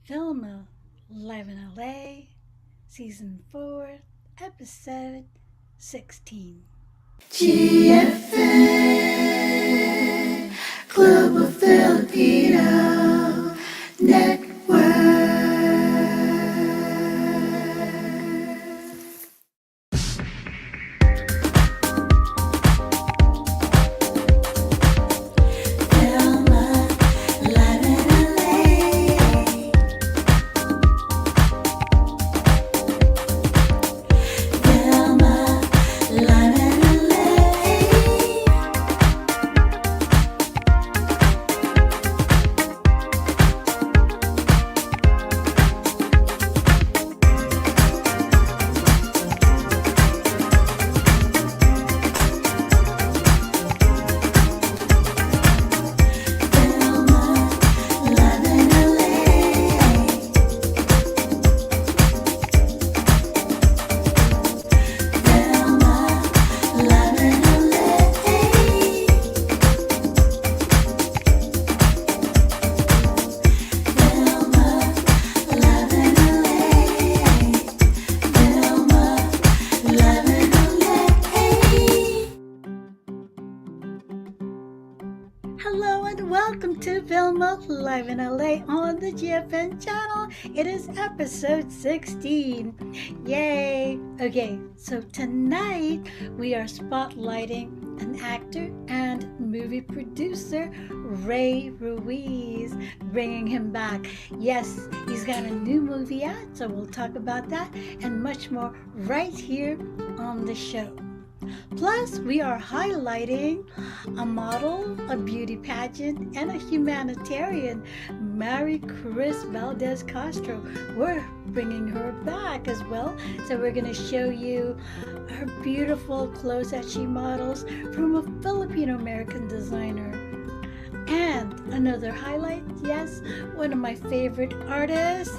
VILMA, live in LA, Season 4, Episode 16. GFN, Global Filipino Network. Hello and welcome to VILMA Live in LA on the GFN channel. It is episode 16. Yay! Okay, so tonight we are spotlighting an actor and movie producer, Ruiz, bringing him back. Yes, he's got a new movie out, so we'll talk about that and much more right here on the show. Plus, we are highlighting a model, a beauty pageant, and a humanitarian, Maricres Valdez-Castro. We're bringing her back as well. So we're going to show you her beautiful clothes that she models from a Filipino-American designer. And another highlight, yes, one of my favorite artists.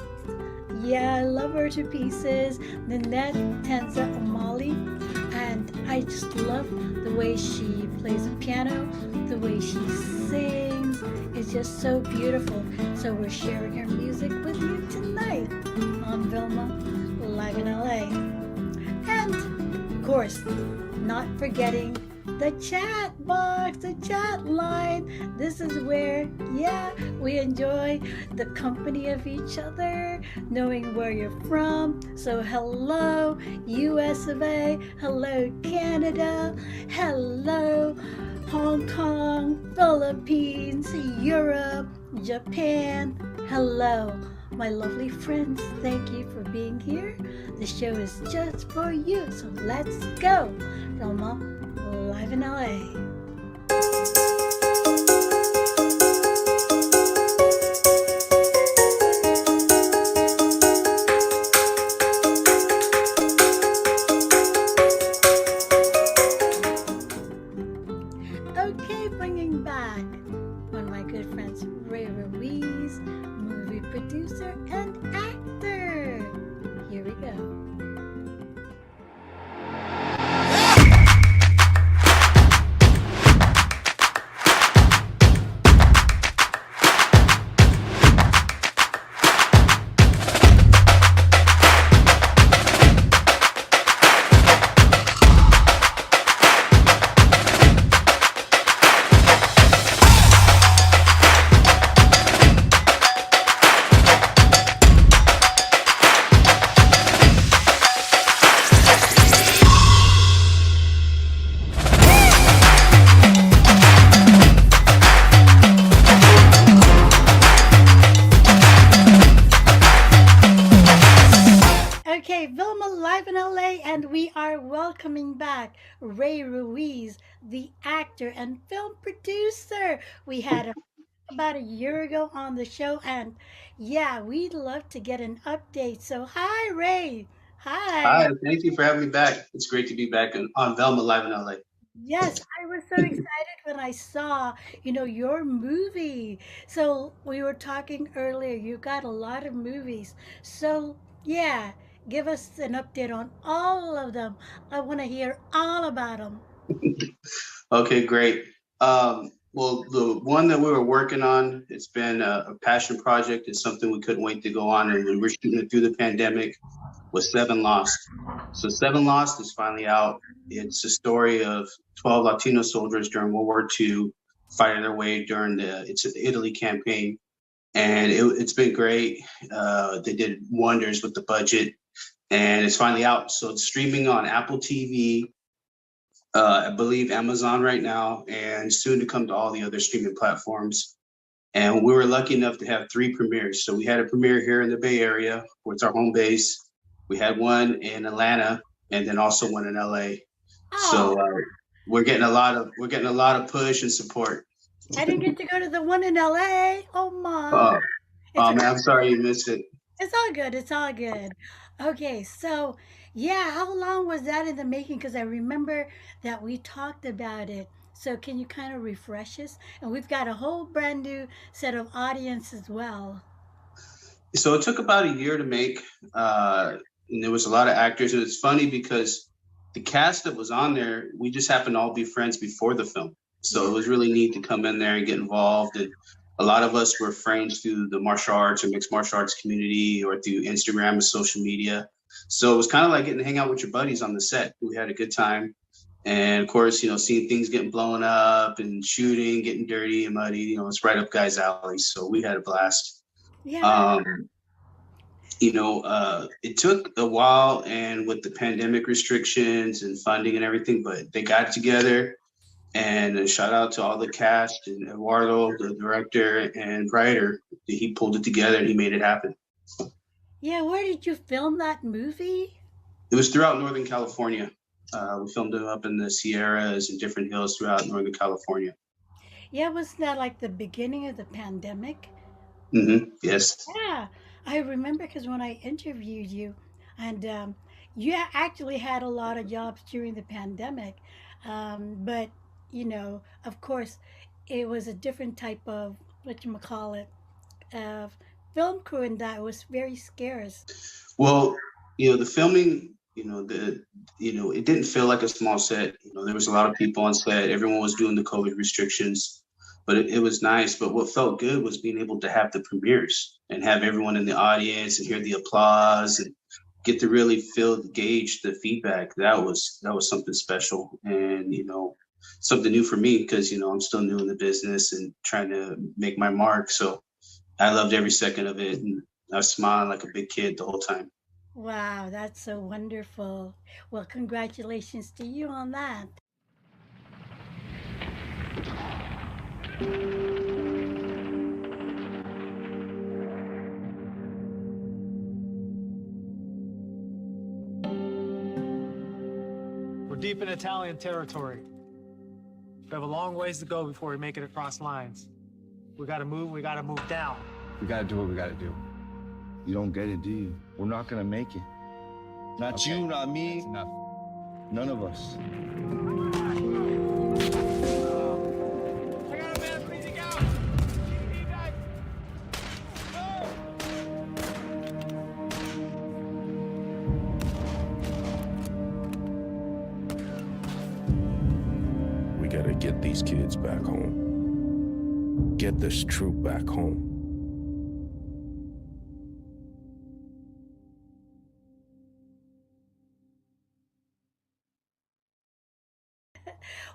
Yeah, I love her to pieces, Ninette Tenza-Umali. And I just love the way she plays the piano, the way she sings. It's just so beautiful. So we're sharing her music with you tonight on VILMA Live in LA. And, of course, not forgetting the chat box, the chat line. This is where, yeah, we enjoy the company of each other, knowing where you're from. So hello, US of A, hello, Canada, hello, Hong Kong, Philippines, Europe, Japan, hello. My lovely friends, thank you for being here. The show is just for you, so let's go. VILMA Live in LA. Okay, bringing back one of my good friends, Ruiz, movie producer and actor. Here we go. welcoming back Ray Ruiz, the actor and film producer. We had him about a year ago on the show, and yeah, we'd love to get an update. So, hi, Ray. Hi. Hi, thank you for having me back. It's great to be back on VILMA Live in LA. Yes, I was so excited when I saw, your movie. So we were talking earlier, you got a lot of movies. So, yeah, give us an update on all of them. I want to hear all about them. Okay, great. Well, the one that we were working on, it's been a passion project. It's something we couldn't wait to go on, and we were shooting it through the pandemic. Was Seven Lost. So Seven Lost is finally out. It's a story of 12 Latino soldiers during World War II fighting their way during the Italy campaign, and it's been great. They did wonders with the budget, and it's finally out. So it's streaming on Apple TV, I believe Amazon right now, and soon to come to all the other streaming platforms. And we were lucky enough to have three premieres. So we had a premiere here in the Bay Area, where it's our home base. We had one in Atlanta, and then also one in LA. Oh, So we're getting a lot of push and support. I didn't get to go to the one in LA. Oh my. Uh, It's oh man, I'm sorry you missed it. It's all good. It's all good. Okay, so yeah, how long was that in the making? Because I remember that we talked about it. So can you kind of refresh us? And we've got a whole brand new set of audience as well. So it took about a year to make, and there was a lot of actors. And it's funny because the cast that was on there, we just happened to all be friends before the film. So Yeah. it was really neat to come in there and get involved. And a lot of us were friends through the martial arts or mixed martial arts community or through Instagram and social media. So it was kind of like getting to hang out with your buddies on the set. We had a good time. And of course, seeing things getting blown up and shooting, getting dirty and muddy, it's right up guys' alleys. So we had a blast. Yeah. Um, it took a while and with the pandemic restrictions and funding and everything, but they got it together. And a shout out to all the cast and Eduardo, the director, and writer. He pulled it together and he made it happen. Yeah, where did you film that movie? It was throughout Northern California. We filmed it up in the Sierras and different hills throughout Northern California. Yeah, wasn't that like the beginning of the pandemic? Yes. Yeah, I remember because when I interviewed you, and you actually had a lot of jobs during the pandemic, but of course, it was a different type of what you call it, of film crew, and that was very scarce. Well, the filming, it didn't feel like a small set. There was a lot of people on set. Everyone was doing the COVID restrictions, but it was nice. But what felt good was being able to have the premieres and have everyone in the audience and hear the applause and get to really gauge the feedback. That was something special, and something new for me because I'm still new in the business and trying to make my mark. So I loved every second of it, and I was smiling like a big kid the whole time. Wow, that's so wonderful. Well, congratulations to you on that. We're deep in Italian territory. We have a long ways to go before we make it across lines. We gotta move down. We gotta do what we gotta do. You don't get it, do you? We're not gonna make it. Not Okay, you, not me, that's enough. none of us. I got a man freezing out! Evac! We gotta get these kids back home. Get this troop back home.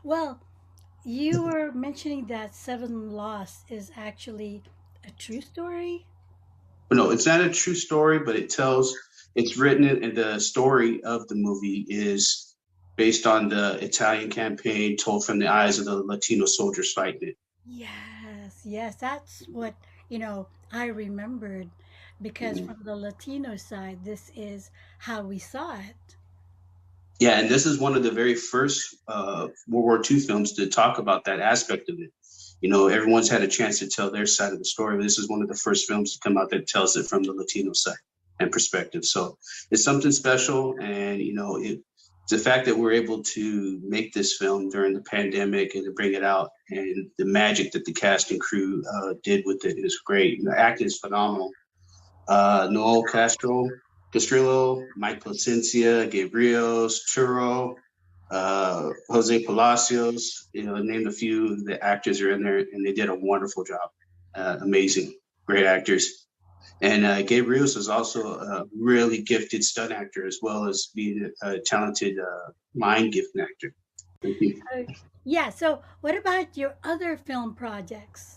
Well, you were mentioning that Seven Lost is actually a true story. But no, it's not a true story, but it's written and the story of the movie is based on the Italian campaign told from the eyes of the Latino soldiers fighting it. Yes, yes, that's what, I remembered because Mhm. from the Latino side, this is how we saw it. Yeah, and this is one of the very first World War II films to talk about that aspect of it. You know, everyone's had a chance to tell their side of the story, but this is one of the first films to come out that tells it from the Latino side and perspective. So it's something special, and you know, it's the fact that we're able to make this film during the pandemic and to bring it out, and the magic that the cast and crew did with it is great. The acting is phenomenal. Noel Castrillo, Mike Placencia, Gabe Rios, Churro, Jose Palacios, you know, named a few of the actors are in there, and they did a wonderful job. Amazing, great actors. And Gabe Rios is also a really gifted stunt actor, as well as being a talented mind gifting actor. Thank you. Yeah, so what about your other film projects?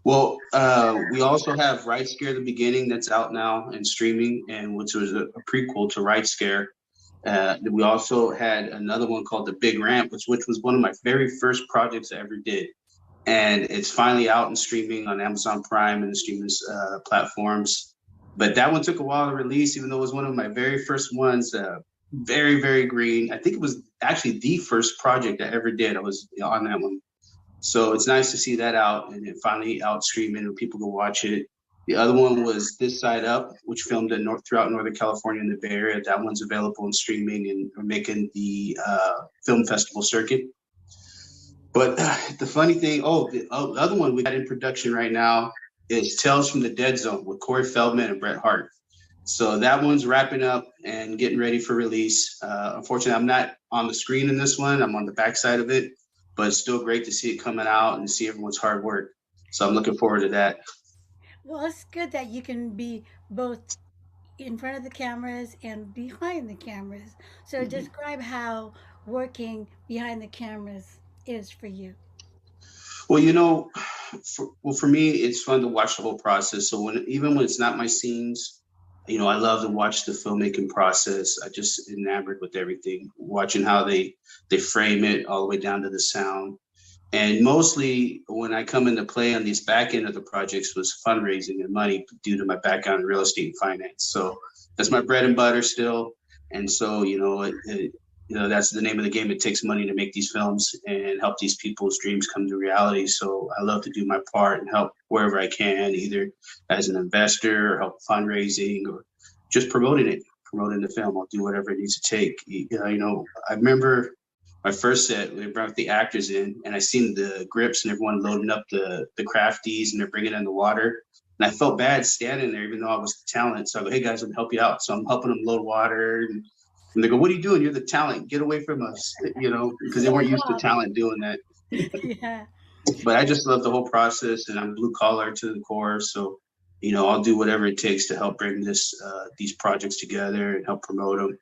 Well, we also have Right Scare the Beginning that's out now and streaming, and which was a prequel to Right Scare. We also had another one called The Big Ramp, which was one of my very first projects I ever did. And it's finally out and streaming on Amazon Prime and the streaming platforms. But that one took a while to release, even though it was one of my very first ones. Very, very green. I think it was actually the first project I ever did. I was on that one. So it's nice to see that out and it finally out streaming and people can watch it. The other one was This Side Up, which filmed in throughout Northern California and the Bay Area. That one's available in streaming, and we're making the film festival circuit. But the funny thing, the other one we got in production right now is Tales from the Dead Zone with Corey Feldman and Bret Hart. So that one's wrapping up and getting ready for release. Unfortunately, I'm not on the screen in this one. I'm on the backside of it, but it's still great to see it coming out and see everyone's hard work. So I'm looking forward to that. Well, it's good that you can be both in front of the cameras and behind the cameras. So describe how working behind the cameras is for you. Well, you know, for me, it's fun to watch the whole process. So even when it's not my scenes, you know, I love to watch the filmmaking process. I just enamored with everything, watching how they frame it all the way down to the sound. And mostly when I come into play on these back end of the projects was fundraising and money due to my background in real estate and finance. So that's my bread and butter still. And so, you know, that's the name of the game. It takes money to make these films and help these people's dreams come to reality. So I love to do my part and help wherever I can, either as an investor or help fundraising or just promoting the film. I'll do whatever it needs to take. You know, I remember my first set, we brought the actors in and I seen the grips and everyone loading up the crafties and they're bringing in the water. And I felt bad standing there, even though I was the talent. So I go, hey guys, I'm help you out. So I'm helping them load water. And they go, what are you doing? You're the talent. Get away from us, you know, because they weren't used to talent doing that. Yeah. But I just love the whole process, and I'm blue collar to the core. So, you know, I'll do whatever it takes to help bring these projects together and help promote them.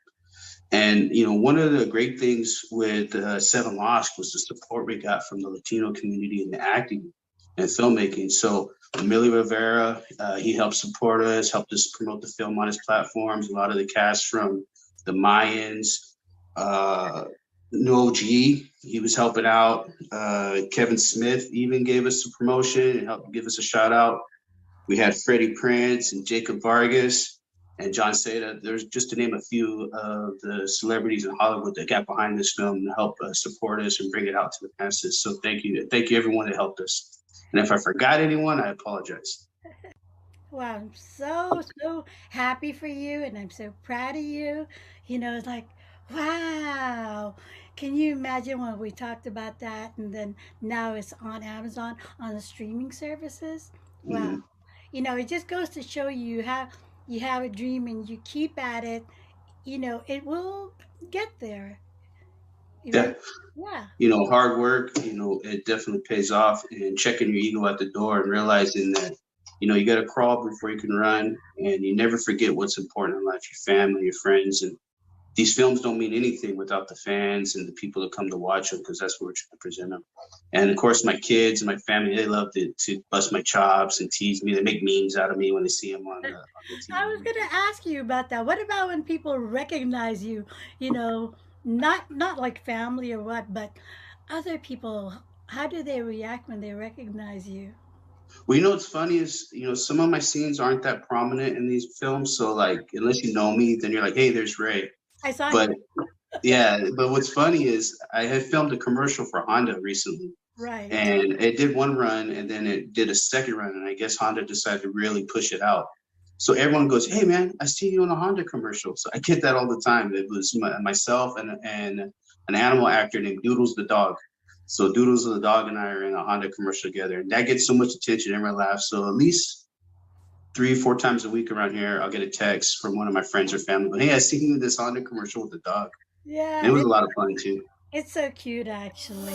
And, you know, one of the great things with Seven Lost was the support we got from the Latino community in the acting and filmmaking. So Emilio Rivera, he helped support us, helped us promote the film on his platforms. A lot of the cast from the Mayans, Noel G, he was helping out. Kevin Smith even gave us a promotion and helped give us a shout out. We had Freddie Prinze and Jacob Vargas and John Seda. There's just to name a few of the celebrities in Hollywood that got behind this film to help support us and bring it out to the masses. So thank you everyone that helped us. And if I forgot anyone, I apologize. Wow, I'm so happy for you and I'm so proud of you. You know, it's like, wow. Can you imagine when we talked about that and then now it's on Amazon on the streaming services? Wow. Mhm. You know, it just goes to show you how you have a dream and you keep at it, you know, it will get there. Yeah. Yeah. You know, hard work, you know, it definitely pays off, and checking your ego at the door and realizing that, you know, you got to crawl before you can run, and you never forget what's important in life, your family, your friends. And these films don't mean anything without the fans and the people that come to watch them, because that's what we're trying to present them. And of course, my kids and my family, they love to bust my chops and tease me. They make memes out of me when they see them on the TV. I was going to ask you about that. What about when people recognize you, you know, not like family or what, but other people, how do they react when they recognize you? Well, you know what's funny is, you know, some of my scenes aren't that prominent in these films. So like, unless you know me, then you're like, hey, there's Ray. I saw But him. Yeah, but what's funny is I had filmed a commercial for Honda recently, Right. and it did one run, and then it did a second run, and I guess Honda decided to really push it out. So everyone goes, "Hey man, I see you in a Honda commercial." So I get that all the time. It was myself and an animal actor named Doodles the dog. So Doodles the dog and I are in a Honda commercial together, and that gets so much attention. Everyone laughs. So at least 3 or 4 times a week around here, I'll get a text from one of my friends or family. But hey, I seen you in this Honda commercial with the dog. And Yeah, it was a lot of fun too. it's so cute actually.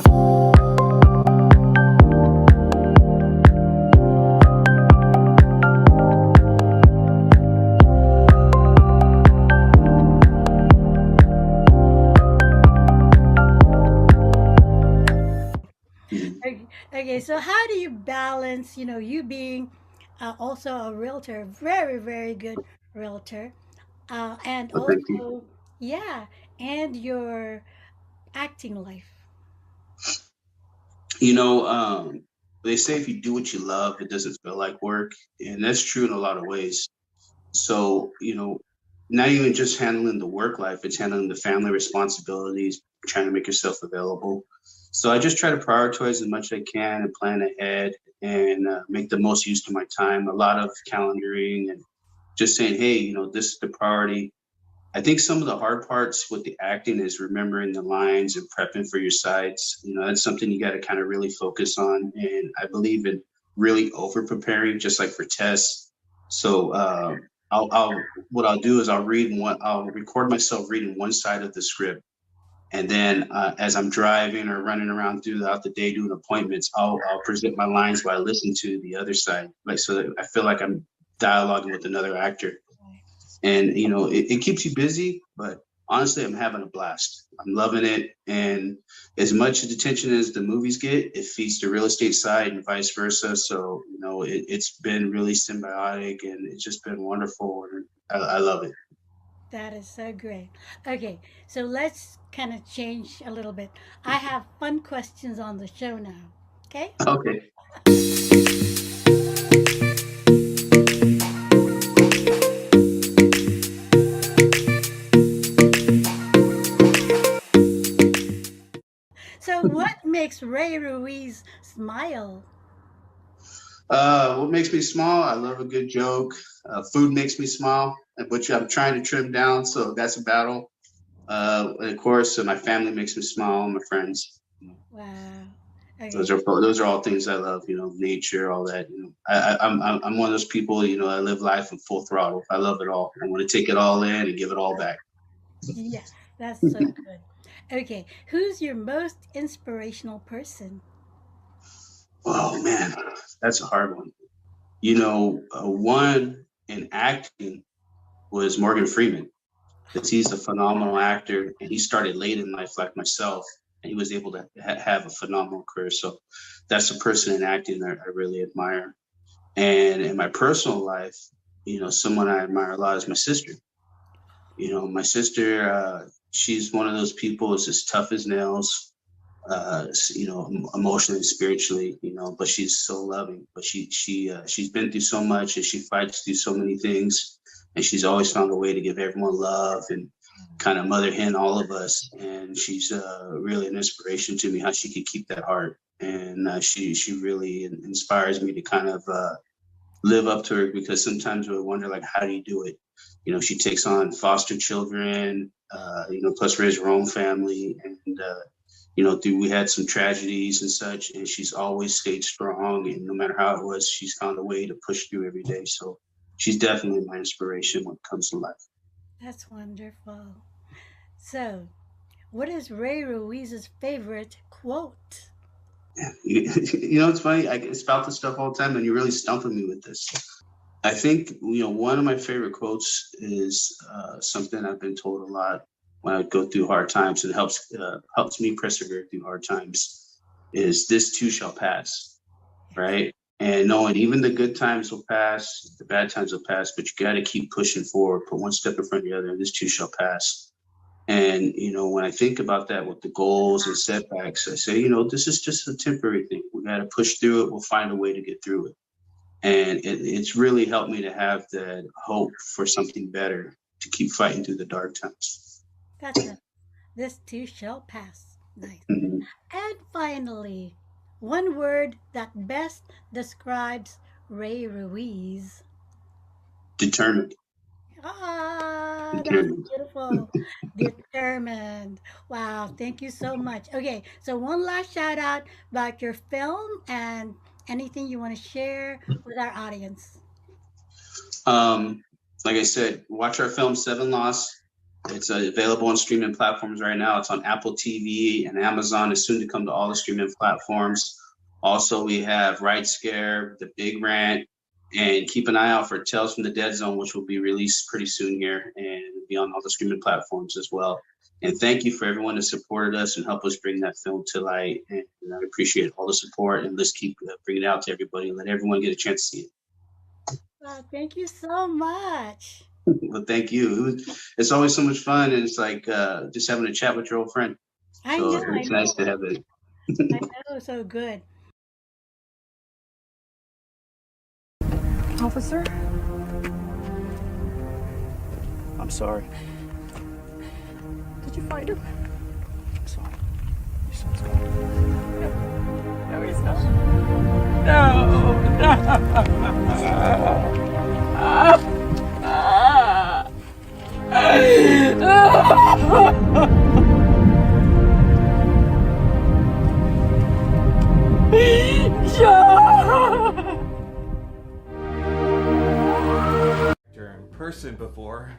Mhm. Okay, so how do you balance, you being also a realtor, very, very good realtor, and So thank you. also, yeah, and your acting life? You know, they say if you do what you love, it doesn't feel like work, and that's true in a lot of ways. So, not even just handling the work life, it's handling the family responsibilities, trying to make yourself available. So I just try to prioritize as much as I can and plan ahead and make the most use of my time. A lot of calendaring and just saying, hey, this is the priority. I think some of the hard parts with the acting is remembering the lines and prepping for your sides. That's something you got to kind of really focus on. And I believe in really over preparing, just like for tests. So what I'll do is I'll record myself reading one side of the script. And then as I'm driving or running around throughout the day doing appointments, I'll present my lines while I listen to the other side, like so that I feel like I'm dialoguing with another actor. And it keeps you busy, but honestly, I'm having a blast. I'm loving it. And as much attention as the movies get, it feeds the real estate side and vice versa. So it's been really symbiotic, and it's just been wonderful. And I love it. That is so great. Okay, so let's kind of change a little bit. I have fun questions on the show now. Okay? Okay. So, what makes Ray Ruiz smile? What makes me smile? I love a good joke. Food makes me smile, which I'm trying to trim down. So that's a battle. And of course, my family makes me smile. My friends. Wow. Okay. Those are all things I love. Nature, all that. I'm one of those people. I live life in full throttle. I love it all. I want to take it all in and give it all back. Yes, that's so good. Okay, who's your most inspirational person? Oh man, that's a hard one. One in acting was Morgan Freeman, because he's a phenomenal actor and he started late in life like myself, and he was able to have a phenomenal career. So that's a person in acting that I really admire. And in my personal life, someone I admire a lot is my sister. My sister, she's one of those people who's as tough as nails, emotionally and spiritually, but she's so loving. But she's been through so much, and she fights through so many things, and she's always found a way to give everyone love and kind of mother hen all of us. And she's really an inspiration to me, how she could keep that heart. And she really inspires me to kind of live up to her, because sometimes we wonder, like, how do you do it? She takes on foster children, plus raise her own family. And we had some tragedies and such, and she's always stayed strong. And no matter how it was, she's found a way to push through every day. So she's definitely my inspiration when it comes to life. That's wonderful. So, what is Ray Ruiz's favorite quote? It's funny. I spout this stuff all the time, and you're really stumping me with this. I think one of my favorite quotes is something I've been told a lot when I go through hard times, and helps me persevere through hard times. Is this too shall pass, right? And knowing even the good times will pass, the bad times will pass, but you got to keep pushing forward, put one step in front of the other, and this too shall pass. And when I think about that with the goals and setbacks, I say, this is just a temporary thing. We got to push through it. We'll find a way to get through it. And it's really helped me to have that hope for something better, to keep fighting through the dark times. That's This too shall pass. Nice. Mhm. And finally, one word that best describes Ray Ruiz. Determined. That's Determined. beautiful. Determined. Wow, thank you so much. Okay, so one last shout out about your film and anything you want to share with our audience. Um, like I said, watch our film Seven Lost. It's available on streaming platforms right now. It's on Apple TV and Amazon. It's soon to come to all the streaming platforms. Also, we have Right Scare, The Big Rant, and keep an eye out for Tales from the Dead Zone, which will be released pretty soon here and be on all the streaming platforms as well. And thank you for everyone that supported us and helped us bring that film to light. And I appreciate all the support. And let's keep bringing it out to everybody and let everyone get a chance to see it. Wow, thank you so much. Well, thank you. It's always so much fun, and it's like just having a chat with your old friend. I So know, I it's know. nice to have it. I know, so good. Officer? I'm sorry. Did you find him? I'm sorry. Your son's gone. No, he's not. No! In person before.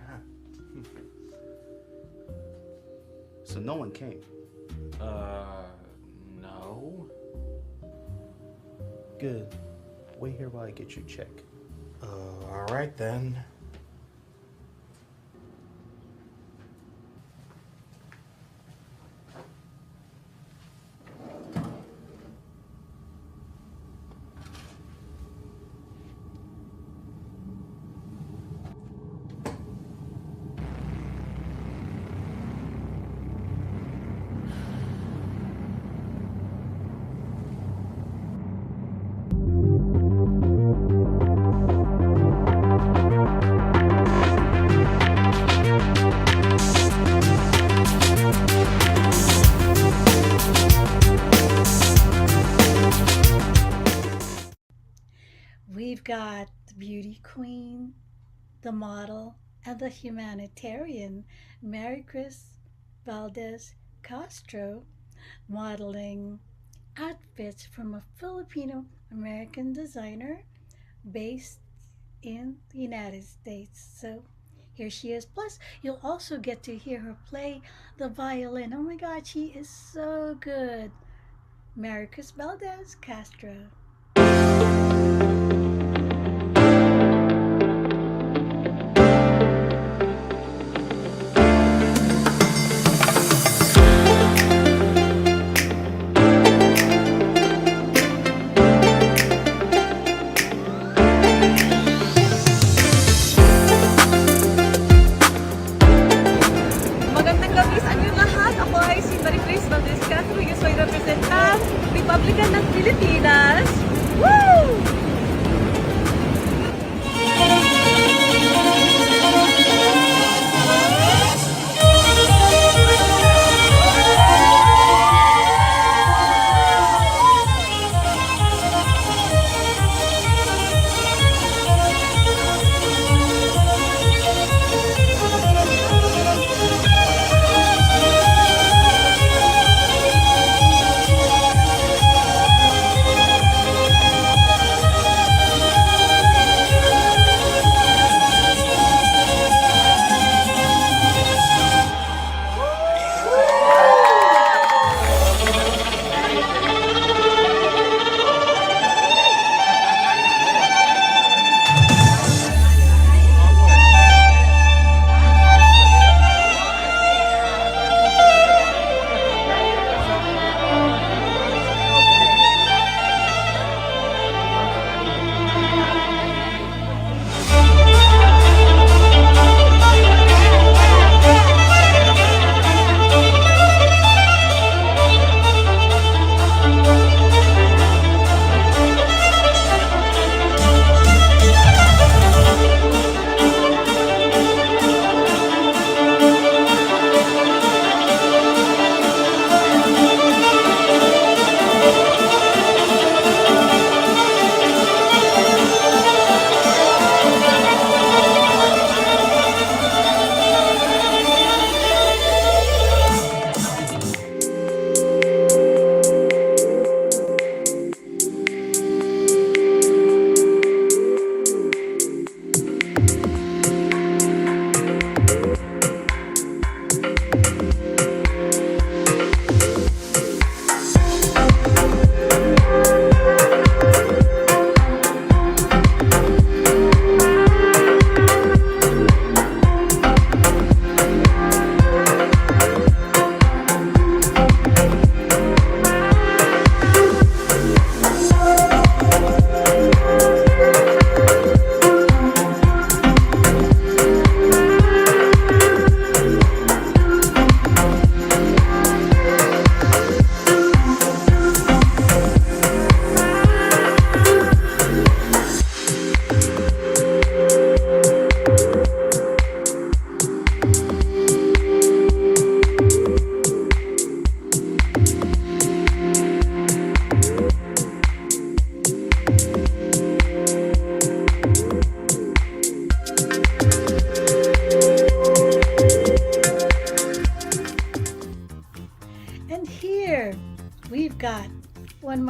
So no one came. No. Good. Wait here while I get your check. All right then. We've got the beauty queen, the model, and the humanitarian, Maricres Valdez-Castro, modeling outfits from a Filipino American designer based in the United States. So here she is. Plus, you'll also get to hear her play the violin. Oh my God, she is so good. Maricres Valdez-Castro. Magandang gabi sa inyo lahat. Ako ay si Maricres Valdez-Castro, yung soy representant Republican ng Pilipinas.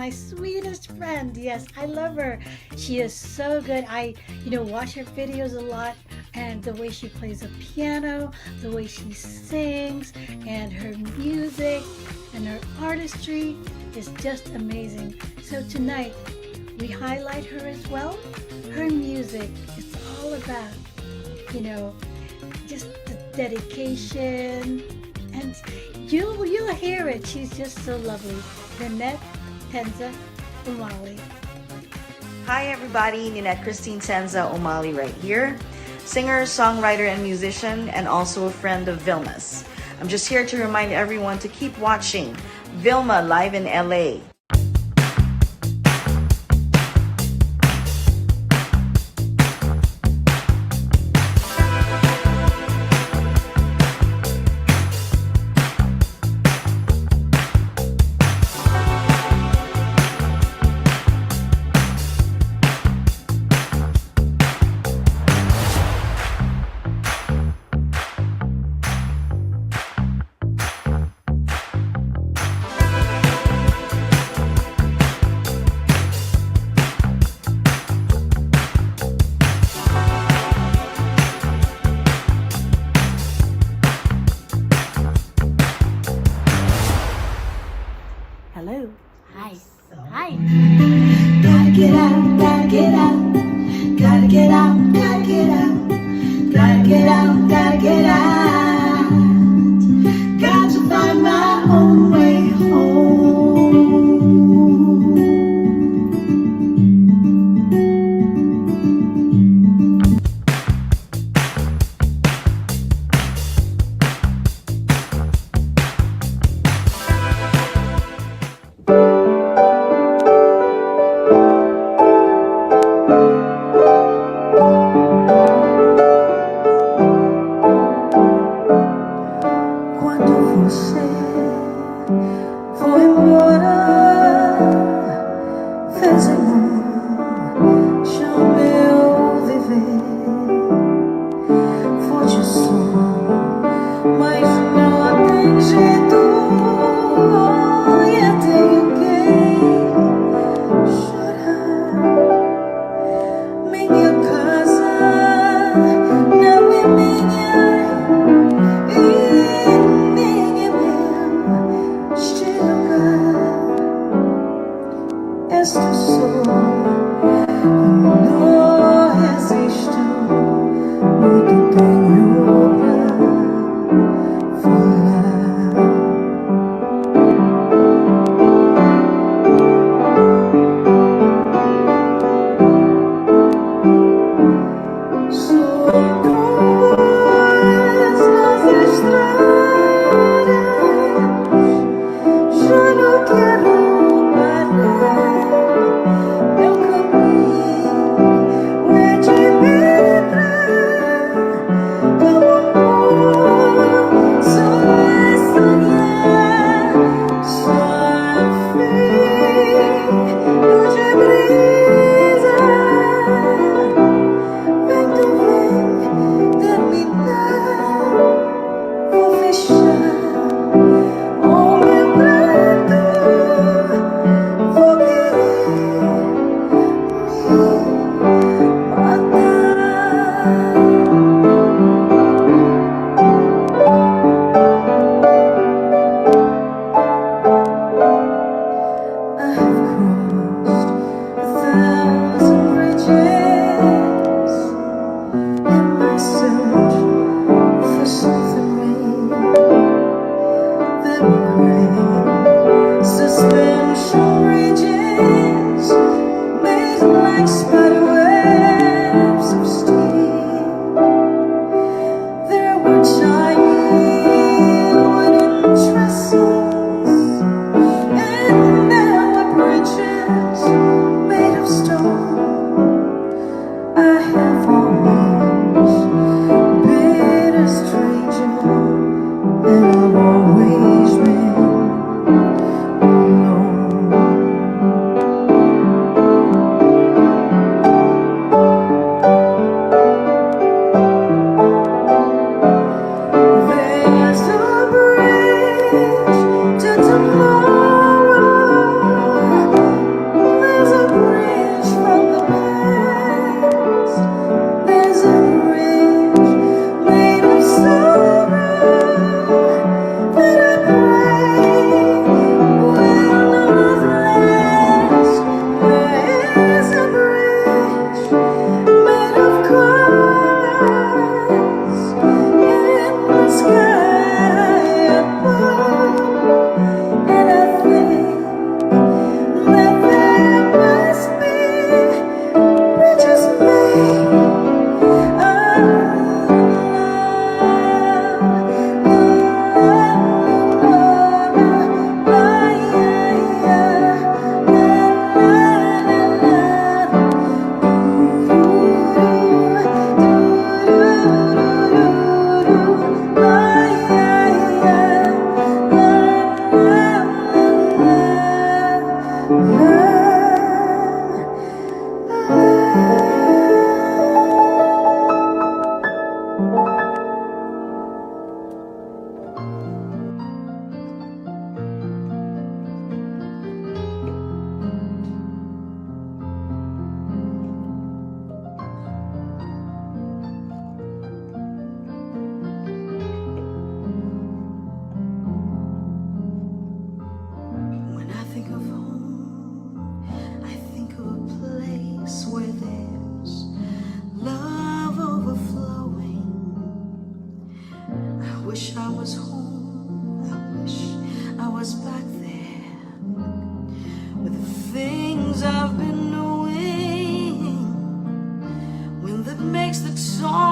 my sweetest friend. Yes, I love her. She is so good. I, watch her videos a lot, and the way she plays the piano, the way she sings, and her music and her artistry is just amazing. So tonight, we highlight her as well. Her music is all about, just the dedication, and you'll hear it. She's just so lovely. Ninette Tenza-Umali. Hi everybody, Ninette Christine Tenza-Umali right here. Singer, songwriter, and musician, and also a friend of VILMA's. I'm just here to remind everyone to keep watching VILMA live in LA. Hello. Hi. Hi. Gotta get out, gotta get out, gotta get out, gotta get out, gotta get out, gotta get out. Got to find my own way home.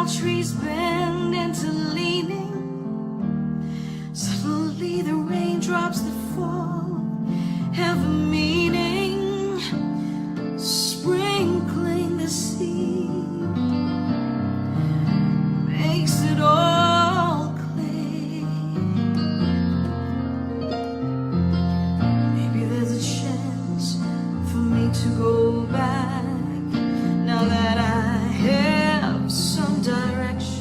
tall trees bend into leaning. Suddenly the raindrops that fall have a meaning, sprinkling the sea makes it all clear. Maybe there's a chance for me to go back now that I have some direction.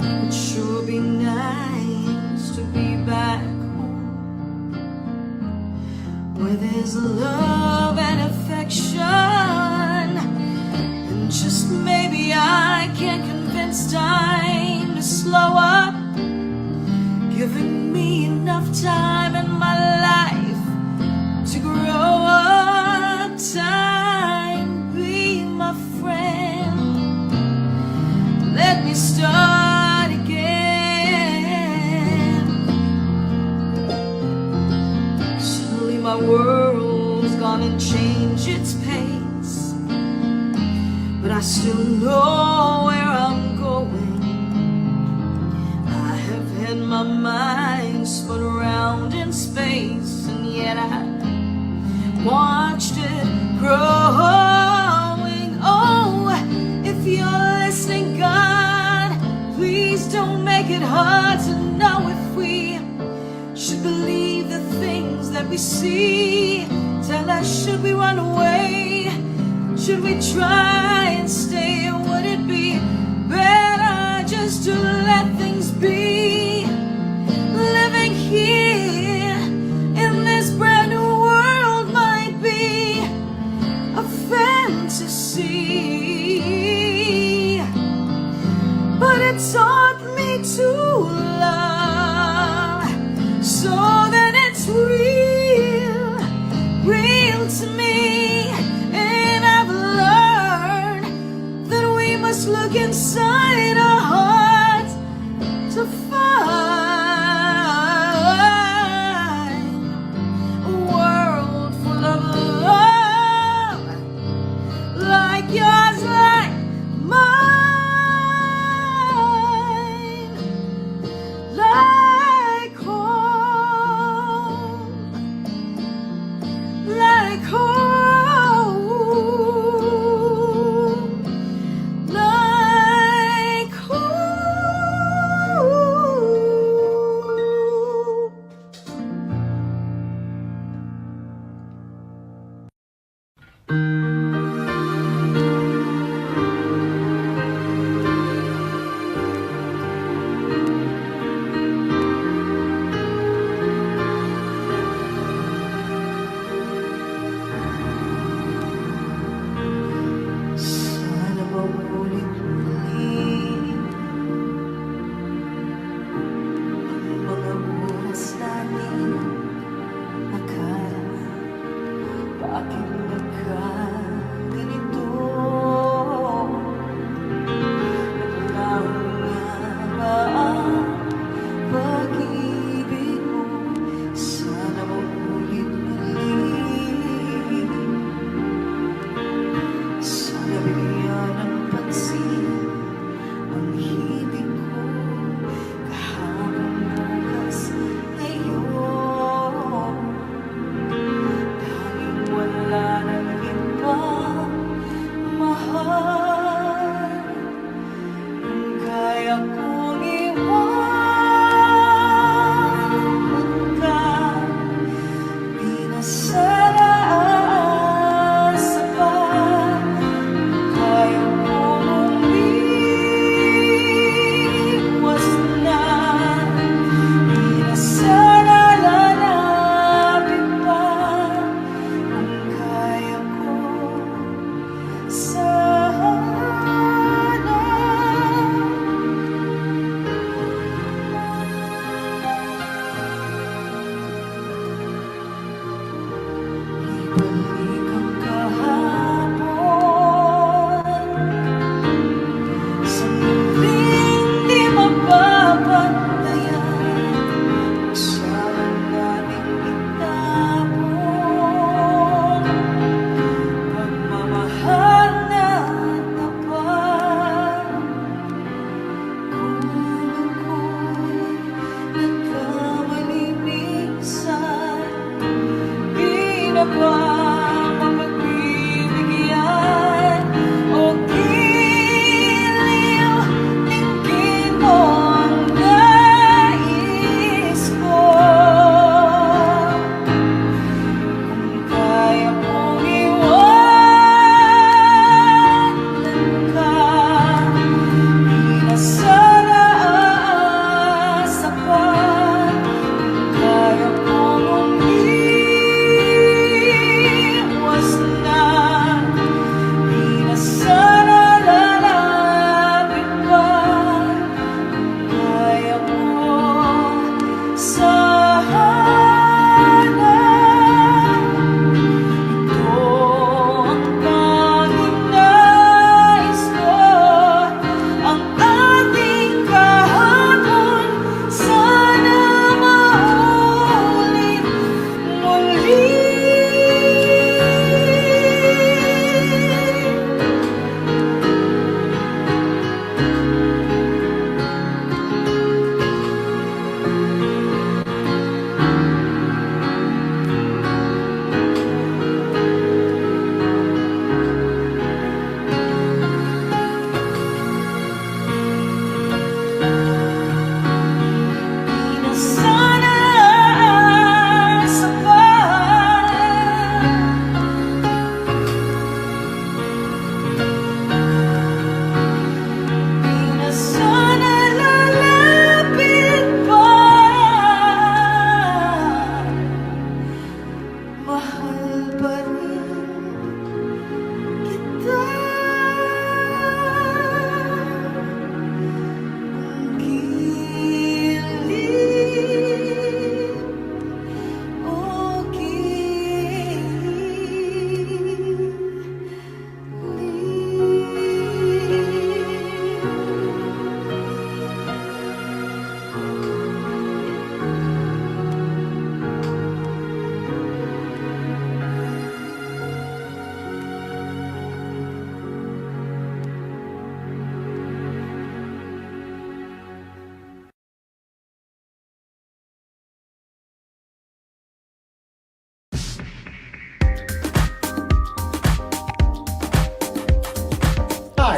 It would sure be nice to be back home, where there's love and affection, and just maybe I can convince time to slow up, giving me enough time in my life to grow up. Time, be my friend, let me start again. Suddenly my world's gonna change its pace, but I still know where I'm going. I have had my mind spun around in space, and yet I watched it growing. Oh, if you're listening, God, please don't make it hard to know if we should believe the things that we see. Tell us, should we run away? Should we try and stay? Or would it be better just to let things be? Living here in this brand new world might be a fantasy, but it taught me to love, so that it's real, real to me. And I've learned that we must look inside our hearts to find a world full of love, like yours, like mine, like home, like home, like home. Sana maulit muli ang mga oras namin nakaraan. Bakit nagkaganito? Naglahong nga ba ang pag-ibig mo? Sana maulit muli. Sana bigyan ng pansin ang hibig ko kahapon, bukas, ngayon. Tanging wala nang ibang mahal kung kaya kong iwanan ka. Di na sana aasa pa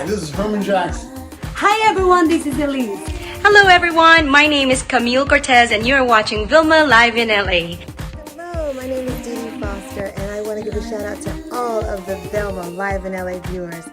Hi, this is Herman Jackson. Hi everyone, this is Elise. Hello everyone, my name is Camille Cortez and you're watching VILMA live in LA. Hello, my name is Dee Dee Foster and I want to give a shout out to all of the VILMA live in LA viewers.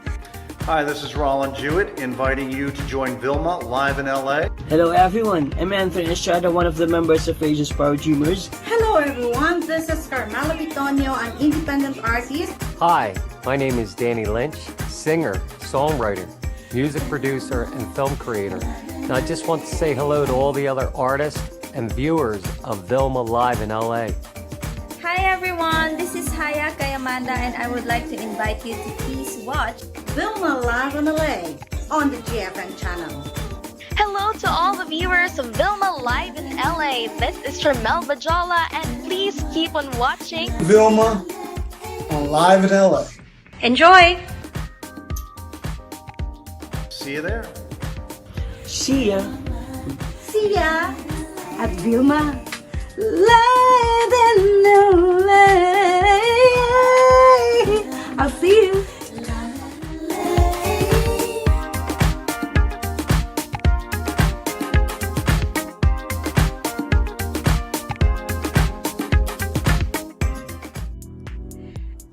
Hi, this is Roland Jewett, inviting you to join VILMA live in LA. Hello everyone, I'm Anthony Estrada, one of the members of Asia's Power Dreamers. Hello everyone, this is Carmela Bitonio, an independent artist. Hi, my name is Danny Lynch, singer, songwriter, music producer, and film creator. And I just want to say hello to all the other artists and viewers of VILMA live in LA. Hi everyone, this is Haya Kayamanda and I would like to invite you to please watch VILMA live in LA on the GFN channel. Hello to all the viewers of VILMA live in LA. This is Tramel Bajola and please keep on watching VILMA on Live in LA. Enjoy! See you there. See ya. See ya at VILMA live in LA. I'll see you.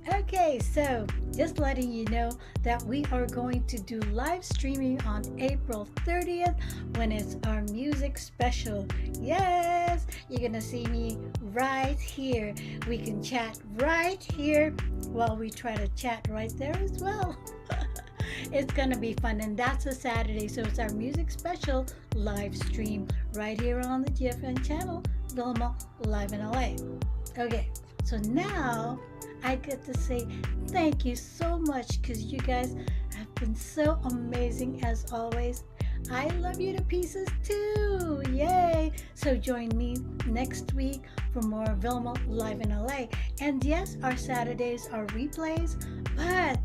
Okay, so just letting you know that we are going to do live streaming on April 30th when it's our music special. Yes, you're gonna see me right here. We can chat right here while we try to chat right there as well. It's gonna be fun, and that's a Saturday, so it's our music special live stream right here on the GFN channel, VILMA live in LA. Okay, so now I get to say thank you so much because you guys have been so amazing as always. I love you to pieces too. Yay! So join me next week for more VILMA live in LA. And yes, our Saturdays are replays, but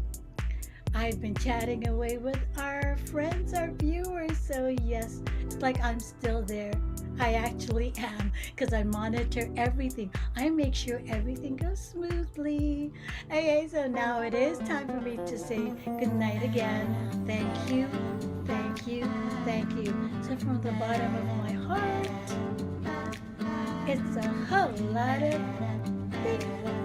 I've been chatting away with our friends, our viewers. So yes, it's like I'm still there. I actually am, because I monitor everything. I make sure everything goes smoothly. Okay, so now it is time for me to say good night again. Thank you, thank you, thank you. So from the bottom of my heart, it's a whole lot of things.